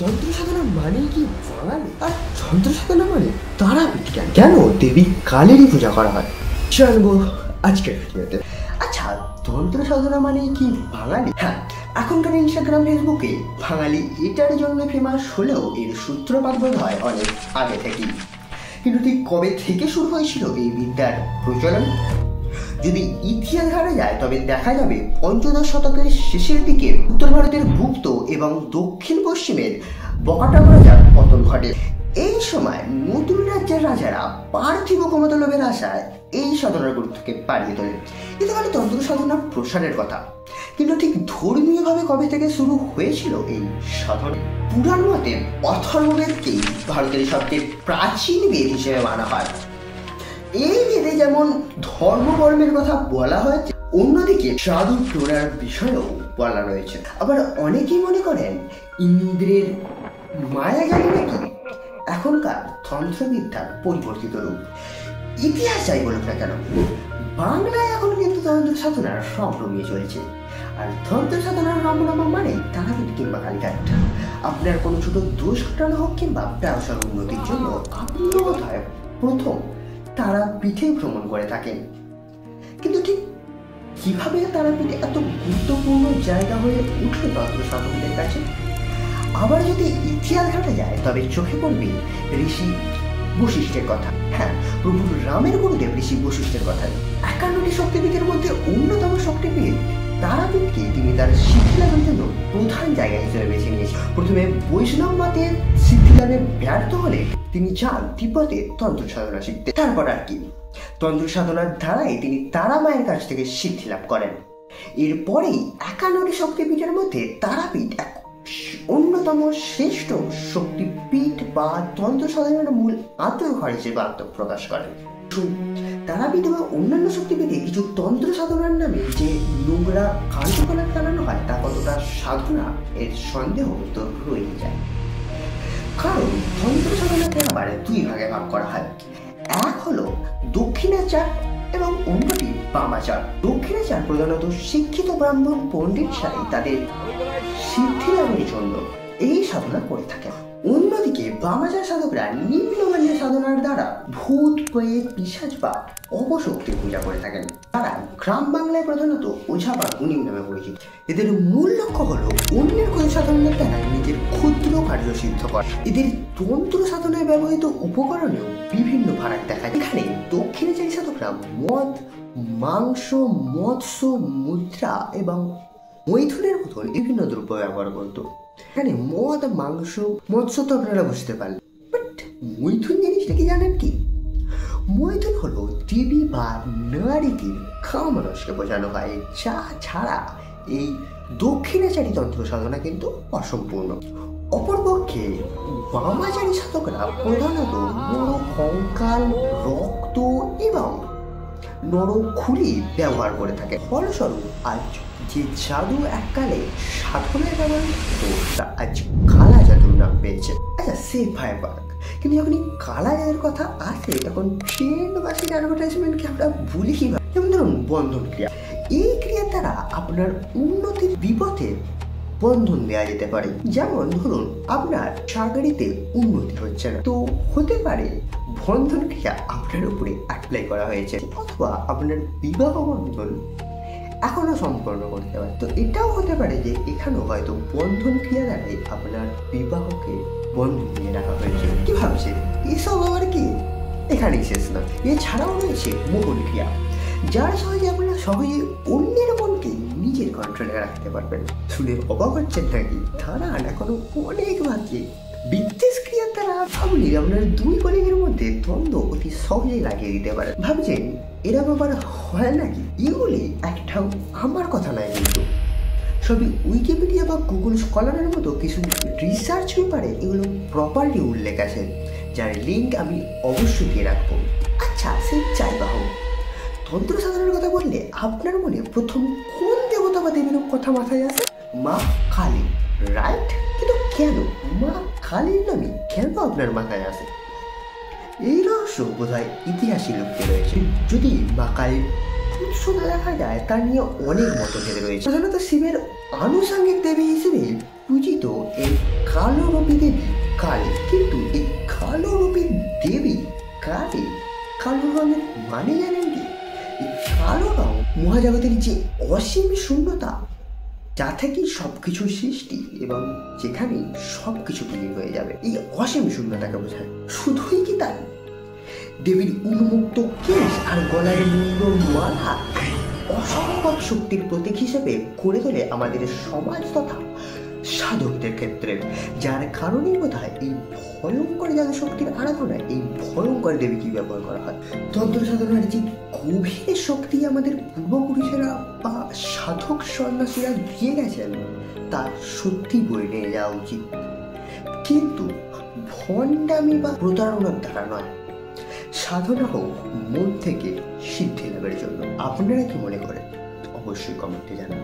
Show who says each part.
Speaker 1: তন্ত্র সাধনা মানে কি বাঙালি, আর তন্ত্র সাধনা মানে তারাপীঠ কেন, কেন দেবী কালেরই পূজা করা হয় জানবো আজকের ভিডিওতে। আচ্ছা, তন্ত্র সাধনা মানে কি বাঙালি? হ্যাঁ, এখনকার ইনস্টাগ্রাম ফেসবুকে বাঙালি এটার জন্য ফেমাস হলেও এর সূত্রপাত বোধ হয় অনেক আগে থেকেই। কিন্তু ঠিক কবে থেকে শুরু হয়েছিল এই বিদ্যার প্রচলন? যদি ইতিহাস ঘাটা যায় তবে দেখা যাবে পঞ্চদশ শতকের শেষের দিকে উত্তর ভারতের গুপ্ত এবং দক্ষিণ পশ্চিমের বকাটাকা রাজার পতন ঘটে। এই সময় নতুন রাজ্যের রাজারা পার্থিব ক্ষমতা লোভের আশায় এই সাধনার গুরুত্বকে বাড়িয়ে তোলে। এতে বলে তন্ত্র সাধনার প্রসারের কথা। কিন্তু ঠিক ধর্মীয়ভাবে কবে থেকে শুরু হয়েছিল এই সাধনা? পুরাণ মতে অথর্ববেদকেই ভারতের সবচেয়ে প্রাচীন বেদ হিসেবে মানা হয়। এই বেদে যেমন ধর্মকর্মের কথা বলা হয়েছে, অন্যদিকে সাধু টোনার বিষয়েও বলা রয়েছে। আবার অনেকেই মনে করেন ইন্দ্রের মায়া জানি নাকি এখনকার তন্ত্রবিদ্যার পরিবর্তিত রূপ। ইতিহাস যাই বলুক না কেন, বাংলায় এখন কিন্তু তন্ত্র সাধনার সম্ভ্রমিয়ে চলেছে। আর তন্ত্র সাধনার রামনামা মানে তারাপীঠ কিংবা কালীঘাট। আপনার কোনো ছোট দোষ ঘটানো হোক কিংবা ব্যবসার উন্নতির জন্য আপনি বোধহয় প্রথম তারাপীঠে ভ্রমণ করে থাকেন। কিন্তু ঠিক কিভাবে তারাপীঠে এত গুরুত্বপূর্ণ জায়গা হয়ে উঠল তন্ত্র সাধকদের কাছে? আবার যদি ইতিহাস ঘাটা যায় তবে চোখে পড়বে ঋষি বশিষ্ঠের কথা। হ্যাঁ, প্রভু রামের গুরুদেব ঋষি বশিষ্ঠের কথা। 51টি শক্তিপীঠের মধ্যে অন্যতম শক্তিপীঠ তারাপীঠকে তিনি তার সিদ্ধি লাভের জন্য প্রধান জায়গা হিসেবে বেছে নিয়েছেন। প্রথমে বৈষ্ণব মতের সিদ্ধি লাভে ব্যর্থ হলে তিনি যান তিব্বতে তন্ত্র সাধনা শিখতে। তারপর আর কি, তন্ত্র সাধনার দ্বারাই তিনি তারা মায়ের কাছ থেকে সিদ্ধি লাভ করেন। এরপরেই 51টি শক্তিপীঠের মধ্যে তারাপীঠ এক অন্যতম শ্রেষ্ঠ শক্তিপীঠ বা তন্ত্র সাধনার মূল আত্মঘর হিসেবে আত্মপ্রকাশ করেন। তারাপীঠ বা অন্যান্য শক্তিপীঠে কিছু তন্ত্র সাধনার নামে যে নোংরা কার্যকলাপ চালানো হয় তা কতটা সাধনা এর সন্দেহ তো রয়ে যায়। কারণ তন্ত্র সাধনাকে আবার দুই ভাগে ভাগ করা হয়। এক হলো দক্ষিণাচার এবং অন্যটি বামাচার। দক্ষিণাচার প্রধানত শিক্ষিত ব্রাহ্মণ পণ্ডিতরাই তাদের সিদ্ধি লাভের জন্য এই সাধনা করে থাকে। অন্যদিকে বামাচার সাধকরা নিম্নমানের সাধনার দ্বারা ভূত প্রেত পিশাচ বা অপশক্তির পূজা করে থাকেন। তারা গ্রাম বাংলায় প্রধানত ওঝা বা গুণিন নামে পরিচিত। এদের মূল লক্ষ্য হলো অন্যের কোনো সাধনার দ্বারা নিজের ক্ষুদ্র কার্য সিদ্ধ করা। এদের তন্ত্র সাধনায় ব্যবহৃত উপকরণেও বিভিন্ন ফারাক দেখা যায়। এখানে দক্ষিণাচারী সাধকরা মদ, মাংস, মৎস্য, মুদ্রা এবং মৈথুনের মতন বিভিন্ন দ্রব্য ব্যবহার করত। এখানে মদ, মাংস, মৎস্য তো আপনারা বুঝতে পারলেন, বাট মৈথুন জিনিসটা কি জানেন কি? মৈথুন হলো দেবী বা নারীকে কামরসকে বোঝানো হয়। যা ছাড়া এই দক্ষিণাচারী তন্ত্র সাধনা কিন্তু অসম্পূর্ণ। অপরপক্ষে বামাচারী সাধকরা প্রধানত নর কঙ্কাল, রক্ত এবং নরখুলি ব্যবহার করে থাকে। ফলস্বরূপ আজ যে জাদু এককালে সাধনায় ব্যবহার হতো তা আজ কালা জাদুর নাম পেয়েছে। আচ্ছা, সে ভাই পাক, কিন্তু যখন এই কালা জাদুর কথা আসে তখন ট্রেন্ড বা সেই অ্যাডভার্টাইজমেন্টকে আমরা ভুলি কিভাবে? যেমন ধরুন বন্ধন ক্রিয়া। এই ক্রিয়ার দ্বারা আপনার উন্নতির বিপথে বন্ধন দেওয়া যেতে পারে। যেমন ধরুন আপনার চাকরিতে উন্নতি হচ্ছে না, তো হতে পারে বন্ধন ক্রিয়া আপনার উপরে অ্যাপ্লাই করা হয়েছে, অথবা আপনার বিবাহ বন্ধন এখনো সম্পন্ন করতে পারে। তো এটাও হতে পারে যে এখানেও হয়তো বন্ধন ক্রিয়া দ্বারাই আপনার বিবাহকে বন্ধন নিয়ে রাখা হয়েছে। কি ভাবছে এসব আবার কি এখানেই শেষ না, এছাড়াও রয়েছে মোহন ক্রিয়া, যার সাহায্যে আপনারা সহজে অন্যের মনকে নিজের কন্ট্রোলে রাখতে পারবেন। শুনে অবাক হচ্ছেন নাকি? তারা এখনো অনেক বাকি। বিদ্বেষ ক্রিয়ার দ্বারা আপনি আপনার দুই কলিগের মধ্যে দ্বন্দ্ব অতি সহজেই লাগিয়ে দিতে পারেন। ভাবছেন এরা ব্যাপার হয় নাকি? এগুলি একটাও আমার কথা নয়, কিন্তু সবই উইকিপিডিয়া বা গুগল স্কলারের মতো কিছু রিসার্চ পেপারে এগুলো প্রপারলি উল্লেখ আছে, যার লিঙ্ক আমি অবশ্যই দিয়ে রাখবো। আচ্ছা, সে চাই বা হোক, তন্ত্র সাধনার কথা বললে আপনার মনে প্রথম কোন দেবতা বা দেবীর কথা মাথায় আসে? মা কালী, রাইট? কিন্তু কেন মা কালীর নামে কেন আপনার মাথায় আসে? এই রহস্য বোধহয় ইতিহাসে লুকিয়ে রয়েছে। যদি মা কালীর উৎসটা দেখা যায় তা নিয়ে অনেক মতভেদ রয়েছে। প্রধানত শিবের আনুষঙ্গিক দেবী হিসেবে পূজিত এই কালো রূপী দেবী কালী। কিন্তু এই কালো রূপী দেবী কালী কালো রঙের মানে জানেন কি? এই কালো রং মহাজগতের যে অসীম শূন্যতা, যা থেকে সবকিছুর সৃষ্টি এবং যেখানে সবকিছু বিলীন হয়ে যাবে, এই অসীম শূন্যতাকে বোঝায়। শুধুই কি তাই, দেবীর উন্মুক্ত কেশ আর গলার মুন্ডর মালা অসম্ভব শক্তির প্রতীক হিসেবে করে তোলে আমাদের সমাজ তথা সাধকদের ক্ষেত্রে, যার কারণেই বোধহয় এই ভয়ঙ্কর জাদু শক্তির আরাধনায় এই ভয়ঙ্কর দেবীকে ব্যবহার করা হয়। তন্ত্র সাধনার যে গভীর শক্তি আমাদের পূর্বপুরুষেরা বা সাধক সন্ন্যাসীরা দিয়ে গেছেন, তা সত্যি বয়ে নিয়ে যাওয়া উচিত, কিন্তু ভণ্ডামি বা প্রতারণার দ্বারা নয়। সাধনা হোক মন থেকে সিদ্ধি লাভের জন্য। আপনারা কি মনে করেন? অবশ্যই কমেন্টে জানান।